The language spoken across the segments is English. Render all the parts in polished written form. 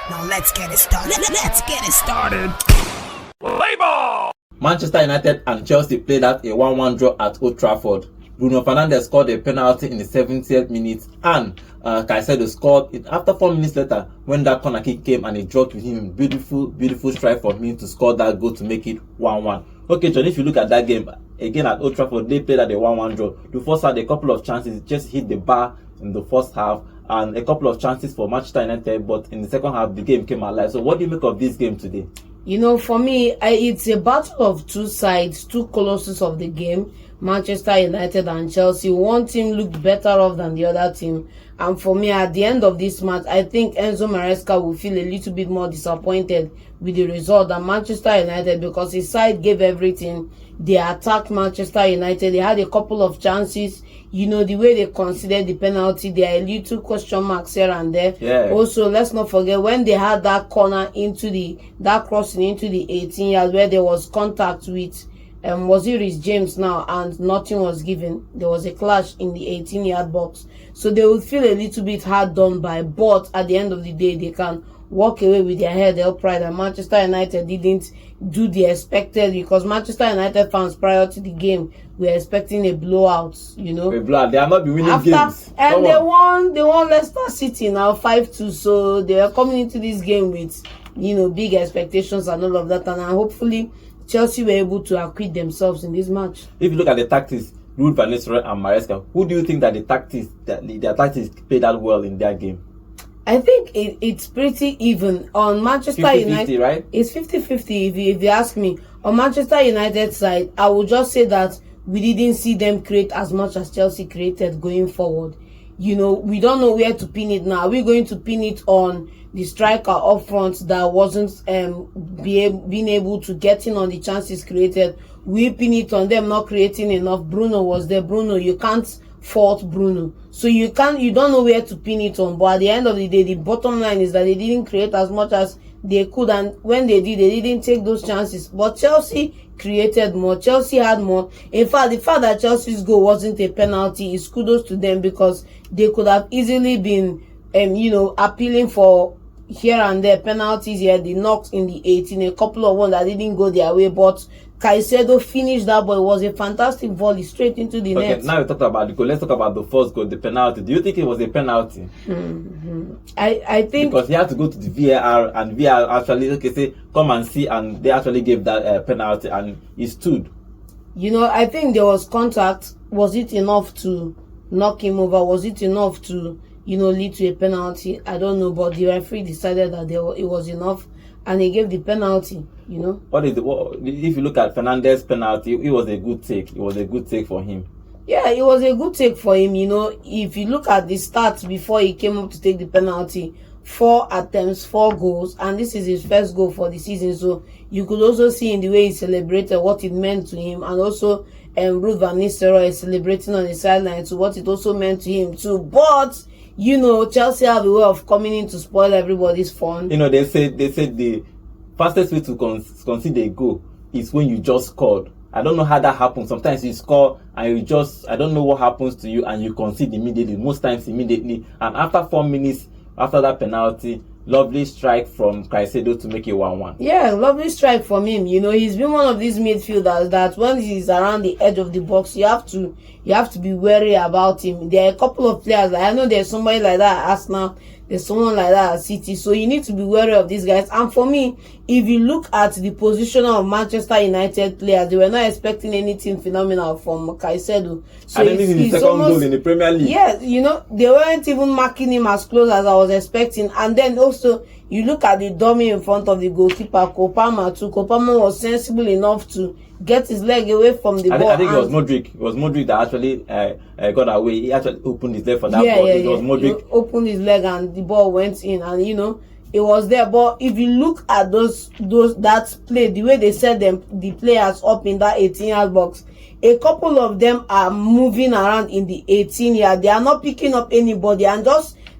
Now let's get it started. Let's get it started. Play ball! Manchester United and Chelsea played out a 1-1 draw at Old Trafford. Bruno Fernandes scored a penalty in the 70th minute and Caicedo scored it after 4 minutes later when that corner kick came and it dropped with him. Beautiful strike for him to score that goal to make it 1-1. Okay, John, if you look at that game, again at Old Trafford, they played at a 1-1 draw. The first had a couple of chances, just hit the bar in the first half, and a couple of chances for Manchester United, but in the second half, the game came alive. So what do you make of this game today? You know, for me, it's a battle of two sides, two colossus of the game, Manchester United and Chelsea. One team looked better off than the other team. And for me, at the end of this match, I think Enzo Maresca will feel a little bit more disappointed with the result than Manchester United, because his side gave everything. They attacked Manchester United. They had a couple of chances. You know, the way they considered the penalty, there are little question marks here and there. Yeah. Also, let's not forget when they had that corner that crossing into the 18 yards where there was contact with was it Rhys James now, and nothing was given. There was a clash in the 18-yard box. So they would feel a little bit hard done by, but at the end of the day, they can walk away with their head held pride. And Manchester United didn't do the expected, because Manchester United fans prior to the game were expecting a blowout, you know. A blowout. They are not be winning games. And they won Leicester City now 5-2. So they are coming into this game with, you know, big expectations and all of that. And hopefully Chelsea were able to acquit themselves in this match. If you look at the tactics, Bruno Fernandes and Maresca, who do you think that their tactics played out well in their game? I think it's pretty even. On Manchester 50-50, United, right? It's 50-50 if you ask me. On Manchester United side, I would just say that we didn't see them create as much as Chelsea created going forward. You know, we don't know where to pin it now. Are we going to pin it on the striker up front that wasn't being able to get in on the chances created? We pin it on them not creating enough. Bruno was there. Bruno, you can't fault Bruno. So you don't know where to pin it on. But at the end of the day, the bottom line is that they didn't create as much as they could, and when they did, they didn't take those chances. But Chelsea created more. Chelsea had more. In fact, the fact that Chelsea's goal wasn't a penalty is kudos to them, because they could have easily been appealing for here and there penalties here. They knocked in the 18, a couple of ones that didn't go their way, but Caicedo finished that ball. It was a fantastic volley straight into the net. Okay, now we talked about the goal. Let's talk about the first goal, the penalty. Do you think it was a penalty? I think, because he had to go to the VAR, and VAR actually say come and see, and they actually gave that penalty, and he stood. You know, I think there was contact. Was it enough to knock him over? Was it enough to lead to a penalty? I don't know, but the referee decided that it was enough, and he gave the penalty. You know, if you look at Fernandes' penalty, it was a good take. It was a good take for him. Yeah, it was a good take for him. You know, if you look at the stats before he came up to take the penalty, 4 attempts, 4 goals, and this is his first goal for the season. So you could also see in the way he celebrated what it meant to him, and also Bruno Fernandes is celebrating on the sideline to what it also meant to him too. But you know, Chelsea have a way of coming in to spoil everybody's fun. You know, they said the fastest way to concede a goal is when you just scored. I don't know how that happens. Sometimes you score and I don't know what happens to you, and you concede immediately, most times immediately. And after 4 minutes, after that penalty, lovely strike from Caicedo to make it 1-1. Yeah, lovely strike from him. You know, he's been one of these midfielders that when he's around the edge of the box, you have to be wary about him. There are a couple of players. I know there's somebody like that at Arsenal. There's someone like that at City. So you need to be wary of these guys. And for me, if you look at the position of Manchester United players, they were not expecting anything phenomenal from Caicedo. So I think this is his second goal in the Premier League. Yeah, you know, they weren't even marking him as close as I was expecting. And then also, you look at the dummy in front of the goalkeeper, Kopama too. Kopama was sensible enough to get his leg away from the ball. I think it was Modric. It was Modric that actually got away. He actually opened his leg for that ball. It was Modric. He opened his leg and the ball went in, and you know, it was there. But if you look at that play, the way they set the players up in that 18-yard box, a couple of them are moving around in the 18-yard. They are not picking up anybody, and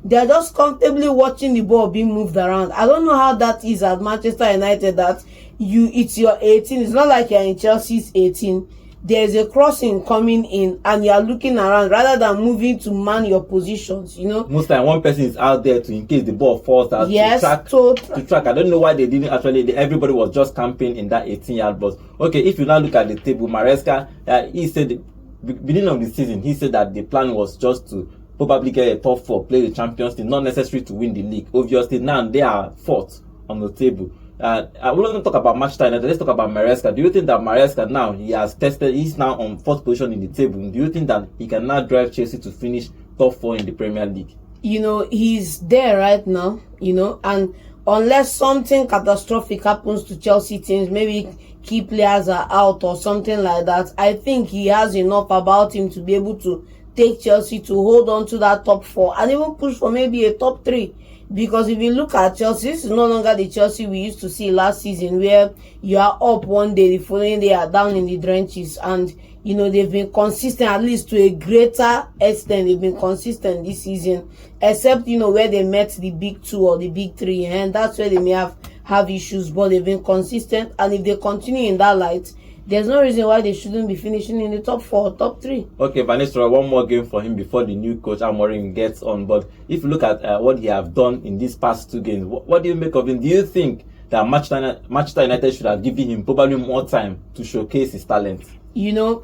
they're just comfortably watching the ball being moved around. I don't know how that is at Manchester United, that it's your 18. It's not like you're in Chelsea's 18 there's a crossing coming in and you are looking around rather than moving to man your positions, you know. Most time one person is out there to in case the ball falls out, yes, to track. I don't know why they didn't actually. Everybody was just camping in that 18-yard box. Okay, if you now look at the table, Maresca, he said beginning of the season, he said that the plan was just to probably get a top 4, play the Champions League, not necessary to win the league. Obviously now they are 4th on the table. We're not going to talk about Manchester United. Let's talk about Maresca. Do you think that Maresca now, he's now on 4th position in the table? Do you think that he can now drive Chelsea to finish top 4 in the Premier League? You know, he's there right now, you know, and unless something catastrophic happens to Chelsea teams, maybe key players are out or something like that, I think he has enough about him to be able to take Chelsea to hold on to that top 4 and even push for maybe a top 3. Because if you look at Chelsea, this is no longer the Chelsea we used to see last season, where you are up one day, the following day are down in the trenches. And, you know, they've been consistent, at least to a greater extent. They've been consistent this season, except, you know, where they met the big 2 or the big 3, and that's where they may have issues. But they've been consistent, and if they continue in that light, there's no reason why they shouldn't be finishing in the top 4, top 3. Okay, Van Nistelrooy, one more game for him before the new coach Amorim gets on. But if you look at what he have done in these past 2 games, what do you make of him? Do you think that Manchester United should have given him probably more time to showcase his talent? You know,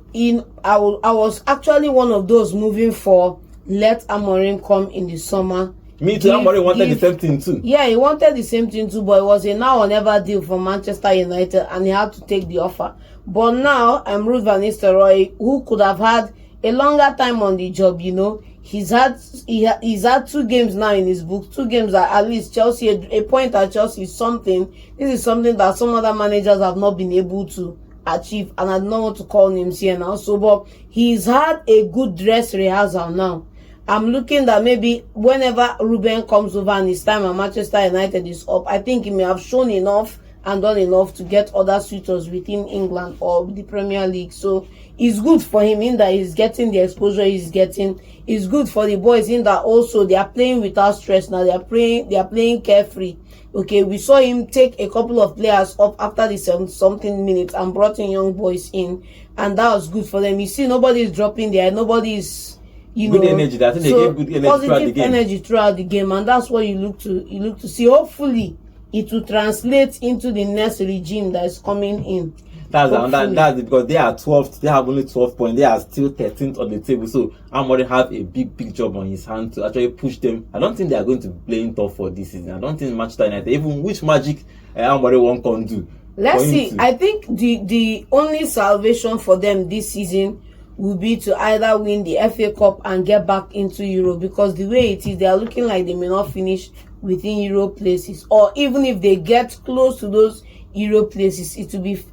I was actually one of those moving for let Amorim come in the summer. Me too. Amorim wanted the same thing too. Yeah, he wanted the same thing too, but it was a now or never deal for Manchester United, and he had to take the offer. But now, Bruno Fernandes, who could have had a longer time on the job, you know, he's had 2 games now in his books. 2 games that at least Chelsea, a point at Chelsea is something. This is something that some other managers have not been able to achieve, and I don't want to call names here now. So, but he's had a good dress rehearsal now. I'm looking that maybe whenever Ruben comes over and his time at Manchester United is up, I think he may have shown enough and done enough to get other suitors within England or the Premier League. So it's good for him in that he's getting the exposure he's getting. It's good for the boys in that also they are playing without stress now. They are playing carefree. Okay, we saw him take a couple of players up after the 70-something minutes and brought in young boys in, and that was good for them. You see, nobody is dropping there. Nobody is, you know, good energy. I think they gave good energy throughout the game. Energy throughout the game, and that's what you look to see. Hopefully, it will translate into the next regime that is coming in. That's because they are 12th. They have only 12 points. They are still 13th on the table. So Amorim have a big job on his hand to actually push them. I don't think they are going to play in top 4 this season. I don't think Manchester United, even which magic Amorim won't can do. Let's see. I think the only salvation for them this season will be to either win the FA Cup and get back into Europe, because the way it is, they are looking like they may not finish within Europe places, or even if they get close to those Europe places, it will be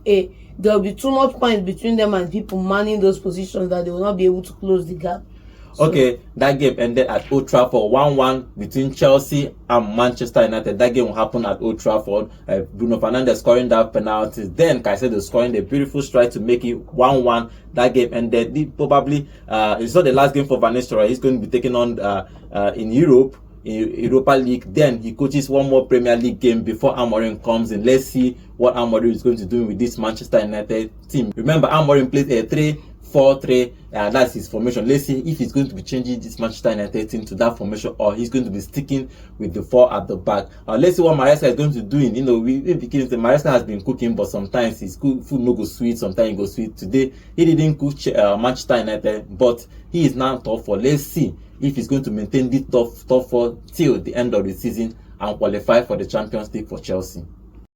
there will be too much points between them and people manning those positions that they will not be able to close the gap. So, okay, that game ended at Old Trafford, 1-1 between Chelsea and Manchester United. That game will happen at Old Trafford. Bruno Fernandes scoring that penalty, then Caicedo scoring the beautiful strike to make it 1-1. That game ended. Probably it's not the last game for Van Nistelrooy. He's going to be taking on in Europe, in Europa League. Then he coaches one more Premier League game before Amorim comes in. Let's see what Amorim is going to do with this Manchester United team. Remember, Amorim plays a 3-4-3, that's his formation. Let's see if he's going to be changing this Manchester United team to that formation, or he's going to be sticking with the 4 at the back. Let's see what Maresca is going to do. You know, because the Maresca has been cooking, but sometimes his food no go sweet, sometimes it goes sweet. Today he didn't cook Manchester United, but he is now top 4. Let's see if he's going to maintain this top 4 till the end of the season and qualify for the Champions League for Chelsea.